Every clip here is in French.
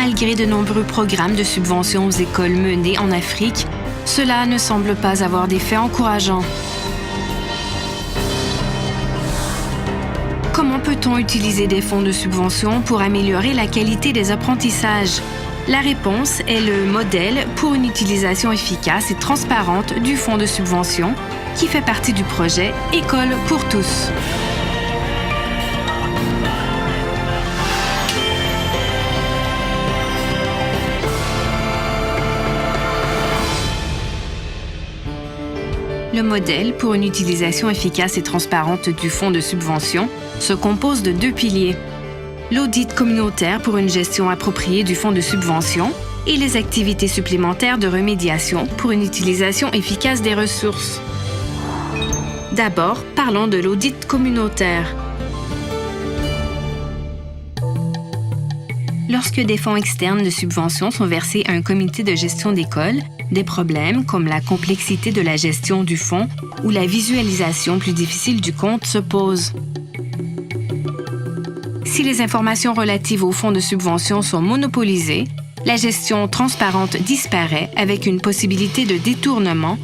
Malgré de nombreux programmes de subvention aux écoles menés en Afrique, cela ne semble pas avoir d'effet encourageant. Comment peut-on utiliser des fonds de subvention pour améliorer la qualité des apprentissages? La réponse est le modèle pour une utilisation efficace et transparente du fonds de subvention qui fait partie du projet École pour tous. Le modèle pour une utilisation efficace et transparente du fonds de subvention se compose de 2 piliers. L'audit communautaire pour une gestion appropriée du fonds de subvention et les activités supplémentaires de remédiation pour une utilisation efficace des ressources. D'abord, parlons de l'audit communautaire. Lorsque des fonds externes de subvention sont versés à un comité de gestion d'école, des problèmes comme la complexité de la gestion du fonds ou la visualisation plus difficile du compte se posent. Si les informations relatives aux fonds de subvention sont monopolisées, la gestion transparente disparaît avec une possibilité de détournement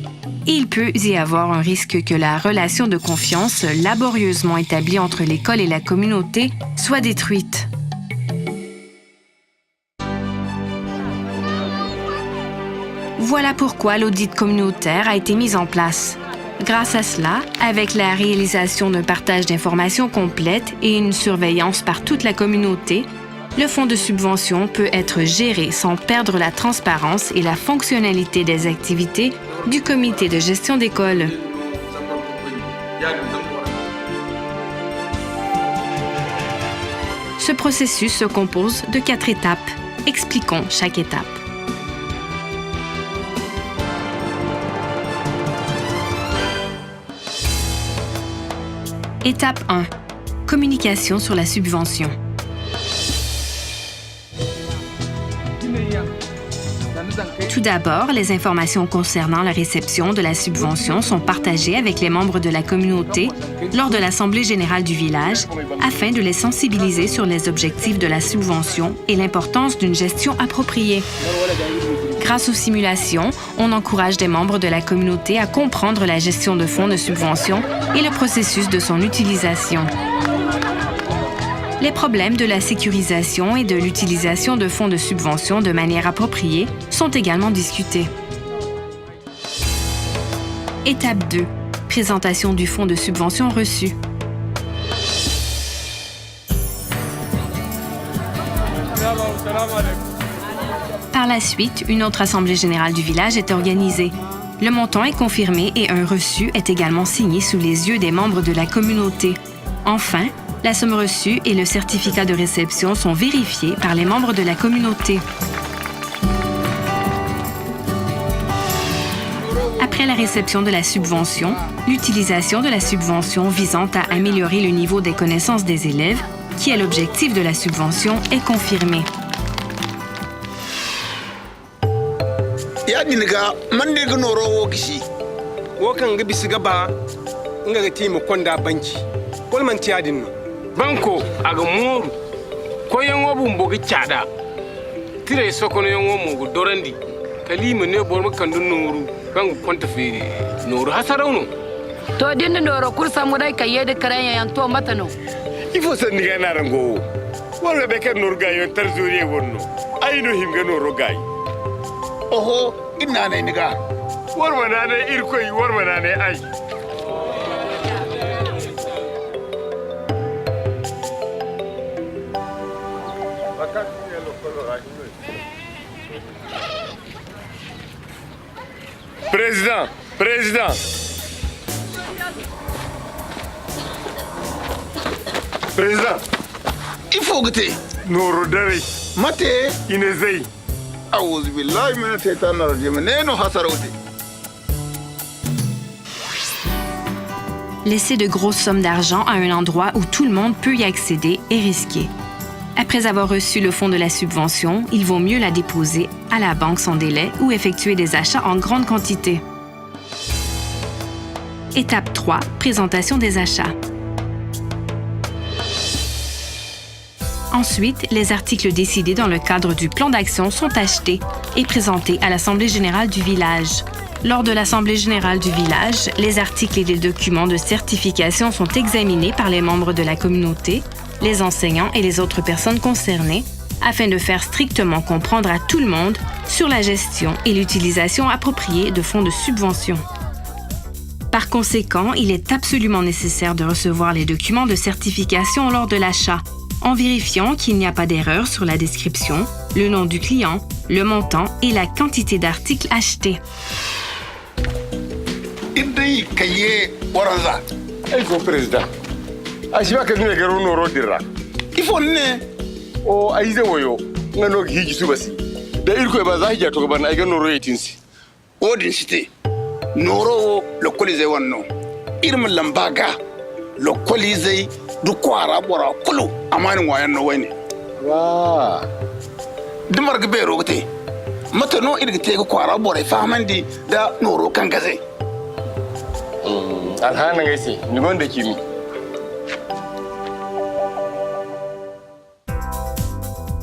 et il peut y avoir un risque que la relation de confiance laborieusement établie entre l'école et la communauté soit détruite. Voilà pourquoi l'audit communautaire a été mis en place. Grâce à cela, avec la réalisation d'un partage d'informations complète et une surveillance par toute la communauté, le fonds de subvention peut être géré sans perdre la transparence et la fonctionnalité des activités du comité de gestion d'école. Ce processus se compose de 4 étapes. Expliquons chaque étape. Étape 1. Communication sur la subvention. Tout d'abord, les informations concernant la réception de la subvention sont partagées avec les membres de la communauté lors de l'Assemblée générale du village afin de les sensibiliser sur les objectifs de la subvention et l'importance d'une gestion appropriée. Grâce aux simulations, on encourage des membres de la communauté à comprendre la gestion de fonds de subvention et le processus de son utilisation. Les problèmes de la sécurisation et de l'utilisation de fonds de subvention de manière appropriée sont également discutés. Étape 2. Présentation du fonds de subvention reçu. Par la suite, une autre assemblée générale du village est organisée. Le montant est confirmé et un reçu est également signé sous les yeux des membres de la communauté. Enfin, la somme reçue et le certificat de réception sont vérifiés par les membres de la communauté. Après la réception de la subvention, l'utilisation de la subvention visant à améliorer le niveau des connaissances des élèves, qui est l'objectif de la subvention, est confirmée. Yadinga mandirga noro wogisi wokan ga bisiga ba nga ga timo konda banki kol man tiadin banko aga moru ko yango bu mbogi tiada tire sokono yango mo dorandi kalima ne borma kandu noru kan konta fe noru hasarauno to dinna noro kursa mu dai kayede karanya yan to matano ifo san diga narango wala be kan noru gayo tarzuriye wonno ayno himga noro gayi oho ina ne niga warwana ne irkoi warwana ne ai Président. Il faut goûter. Noro dare. Mate. Inezei. A'udhu billahi minash shaitanir rajim. Neno hasarote. Laisser de grosses sommes d'argent à un endroit où tout le monde peut y accéder est risqué. Après avoir reçu le fonds de la subvention, il vaut mieux la déposer à la banque sans délai ou effectuer des achats en grande quantité. Étape 3. Présentation des achats. Ensuite, les articles décidés dans le cadre du plan d'action sont achetés et présentés à l'Assemblée générale du village. Lors de l'Assemblée générale du village, les articles et les documents de certification sont examinés par les membres de la communauté, les enseignants et les autres personnes concernées, afin de faire strictement comprendre à tout le monde sur la gestion et l'utilisation appropriée de fonds de subvention. Par conséquent, il est absolument nécessaire de recevoir les documents de certification lors de l'achat, en vérifiant qu'il n'y a pas d'erreur sur la description, le nom du client, le montant et la quantité d'articles achetés. Idai kaye waranza. Ai ko president. A shi ba ka ne garo no rodira. Ifo ne. O ai zai wayo. Ngano hiji su basi. Da irko ba za hija to ban ai ga no royetinsi. Odin site. Noro lo kolize wanno. Irmin lambaga. Lo kolize du kwara bora kulu amani wayan no wani. Wa. Dumar gbe rogote. Mata no irgite ga kwara bora famandi da noro kan gaze. Alhana gaisi, ni gonda kimi.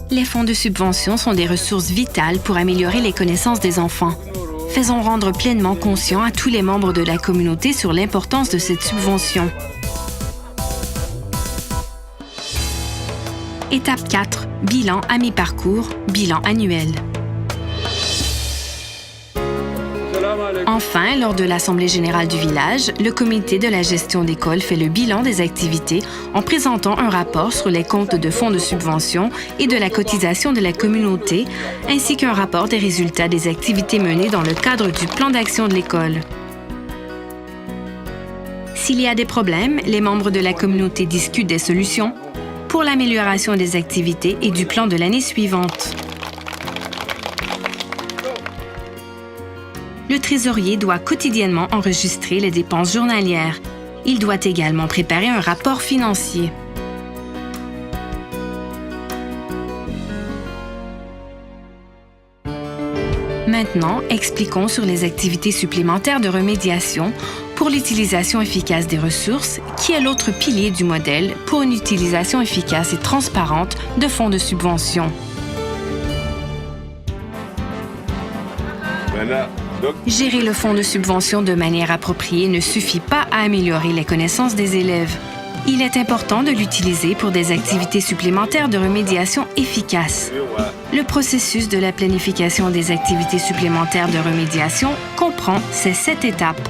Les fonds de subvention sont des ressources vitales pour améliorer les connaissances des enfants. Faisons rendre pleinement conscient à tous les membres de la communauté sur l'importance de cette subvention. Étape 4. Bilan à mi-parcours, bilan annuel. Enfin, lors de l'Assemblée générale du village, le comité de la gestion d'école fait le bilan des activités en présentant un rapport sur les comptes de fonds de subvention et de la cotisation de la communauté, ainsi qu'un rapport des résultats des activités menées dans le cadre du plan d'action de l'école. S'il y a des problèmes, les membres de la communauté discutent des solutions pour l'amélioration des activités et du plan de l'année suivante. Le trésorier doit quotidiennement enregistrer les dépenses journalières. Il doit également préparer un rapport financier. Maintenant, expliquons sur les activités supplémentaires de remédiation pour l'utilisation efficace des ressources, qui est l'autre pilier du modèle pour une utilisation efficace et transparente de fonds de subvention. Gérer le fonds de subvention de manière appropriée ne suffit pas à améliorer les connaissances des élèves. Il est important de l'utiliser pour des activités supplémentaires de remédiation efficaces. Le processus de la planification des activités supplémentaires de remédiation comprend ces 7 étapes.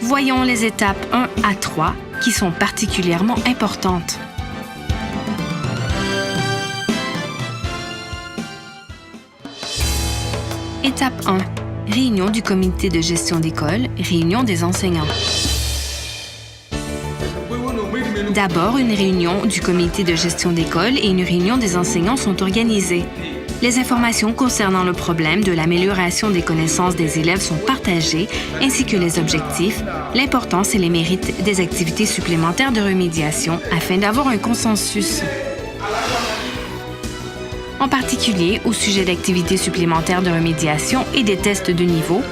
Voyons les étapes 1 à 3 qui sont particulièrement importantes. Étape 1. Réunion du comité de gestion d'école, réunion des enseignants. D'abord, une réunion du comité de gestion d'école et une réunion des enseignants sont organisées. Les informations concernant le problème de l'amélioration des connaissances des élèves sont partagées, ainsi que les objectifs, l'importance et les mérites des activités supplémentaires de remédiation afin d'avoir un consensus. En particulier, au sujet d'activités supplémentaires de remédiation et des tests de niveau,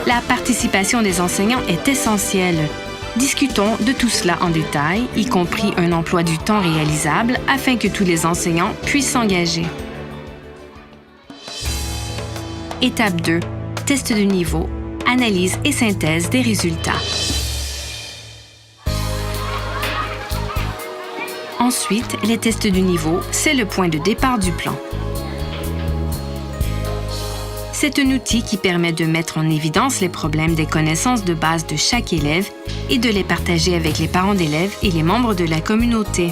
la participation des enseignants est essentielle. Discutons de tout cela en détail, y compris un emploi du temps réalisable, afin que tous les enseignants puissent s'engager. Étape 2. Test de niveau, analyse et synthèse des résultats. Ensuite, les tests de niveau, c'est le point de départ du plan. C'est un outil qui permet de mettre en évidence les problèmes des connaissances de base de chaque élève et de les partager avec les parents d'élèves et les membres de la communauté.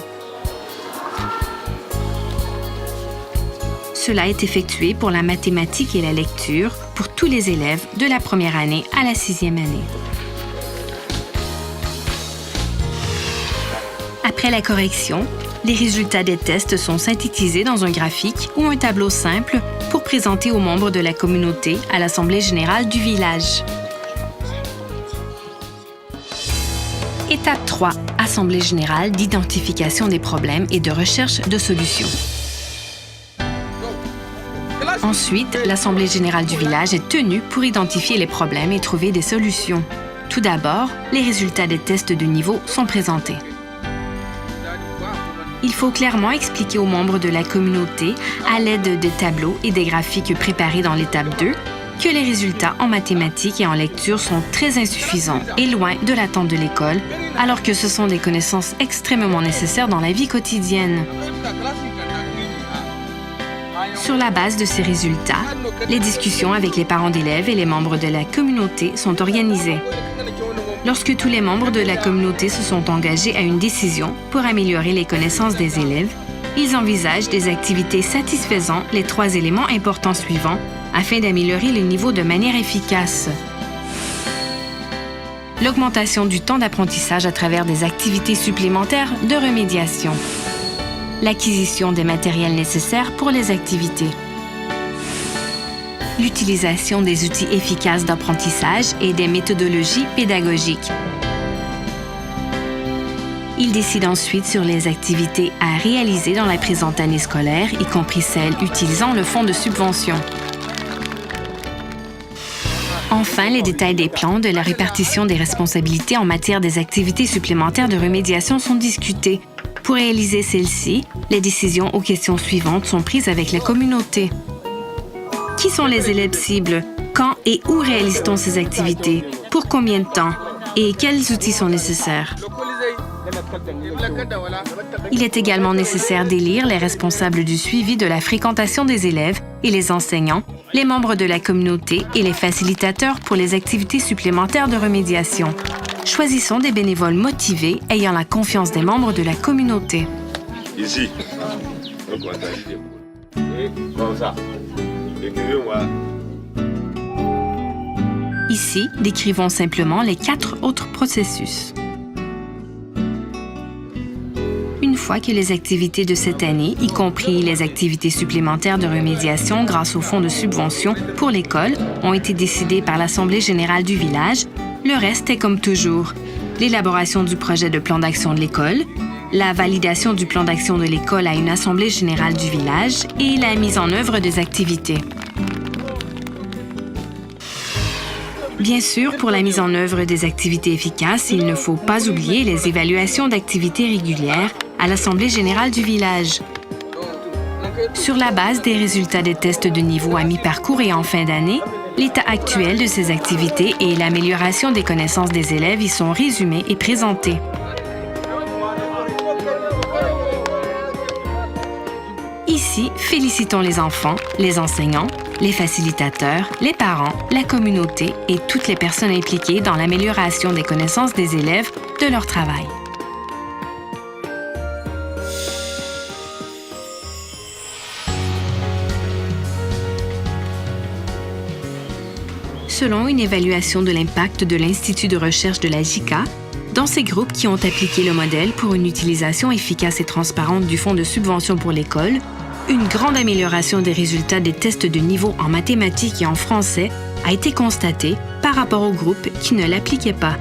Cela est effectué pour la mathématique et la lecture pour tous les élèves de la première année à la 6e année. Après la correction, les résultats des tests sont synthétisés dans un graphique ou un tableau simple pour présenter aux membres de la communauté à l'Assemblée générale du village. Étape 3. Assemblée générale d'identification des problèmes et de recherche de solutions. Ensuite, l'Assemblée générale du village est tenue pour identifier les problèmes et trouver des solutions. Tout d'abord, les résultats des tests de niveau sont présentés. Il faut clairement expliquer aux membres de la communauté, à l'aide de tableaux et des graphiques préparés dans l'étape 2, que les résultats en mathématiques et en lecture sont très insuffisants et loin de l'attente de l'école, alors que ce sont des connaissances extrêmement nécessaires dans la vie quotidienne. Sur la base de ces résultats, les discussions avec les parents d'élèves et les membres de la communauté sont organisées. Lorsque tous les membres de la communauté se sont engagés à une décision pour améliorer les connaissances des élèves, ils envisagent des activités satisfaisant les 3 éléments importants suivants afin d'améliorer le niveau de manière efficace. L'augmentation du temps d'apprentissage à travers des activités supplémentaires de remédiation. L'acquisition des matériels nécessaires pour les activités. L'utilisation des outils efficaces d'apprentissage et des méthodologies pédagogiques. Il décide ensuite sur les activités à réaliser dans la présente année scolaire, y compris celles utilisant le fonds de subvention. Enfin, les détails des plans de la répartition des responsabilités en matière des activités supplémentaires de remédiation sont discutés. Pour réaliser celles-ci, les décisions aux questions suivantes sont prises avec la communauté. Qui sont les élèves cibles? Quand et où réalise-t-on ces activités? Pour combien de temps? Et quels outils sont nécessaires? Il est également nécessaire d'élire les responsables du suivi de la fréquentation des élèves et les enseignants, les membres de la communauté et les facilitateurs pour les activités supplémentaires de remédiation. Choisissons des bénévoles motivés ayant la confiance des membres de la communauté. Ici. Ici, décrivons simplement les 4 autres processus. Une fois que les activités de cette année, y compris les activités supplémentaires de remédiation grâce au fonds de subvention pour l'école, ont été décidées par l'Assemblée générale du village, le reste est comme toujours. L'élaboration du projet de plan d'action de l'école, la validation du plan d'action de l'école à une Assemblée générale du village et la mise en œuvre des activités. Bien sûr, pour la mise en œuvre des activités efficaces, il ne faut pas oublier les évaluations d'activités régulières à l'Assemblée générale du village. Sur la base des résultats des tests de niveau à mi-parcours et en fin d'année, l'état actuel de ces activités et l'amélioration des connaissances des élèves y sont résumés et présentés. Ici, félicitons les enfants, les enseignants, les facilitateurs, les parents, la communauté et toutes les personnes impliquées dans l'amélioration des connaissances des élèves de leur travail. Selon une évaluation de l'impact de l'Institut de recherche de la JICA, dans ces groupes qui ont appliqué le modèle pour une utilisation efficace et transparente du fonds de subvention pour l'école, une grande amélioration des résultats des tests de niveau en mathématiques et en français a été constatée par rapport aux groupes qui ne l'appliquaient pas.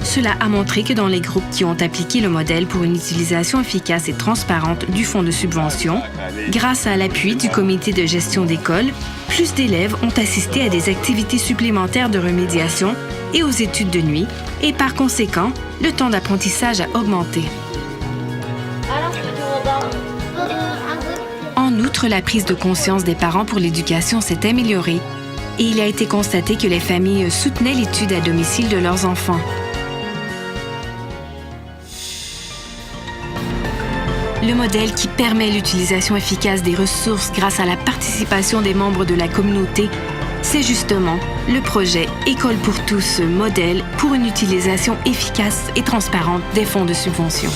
Cela a montré que dans les groupes qui ont appliqué le modèle pour une utilisation efficace et transparente du fonds de subvention, grâce à l'appui du comité de gestion d'école, plus d'élèves ont assisté à des activités supplémentaires de remédiation et aux études de nuit, et par conséquent, le temps d'apprentissage a augmenté. En outre, la prise de conscience des parents pour l'éducation s'est améliorée et il a été constaté que les familles soutenaient l'étude à domicile de leurs enfants. Le modèle qui permet l'utilisation efficace des ressources grâce à la participation des membres de la communauté, c'est justement le projet École pour tous, modèle pour une utilisation efficace et transparente des fonds de subvention.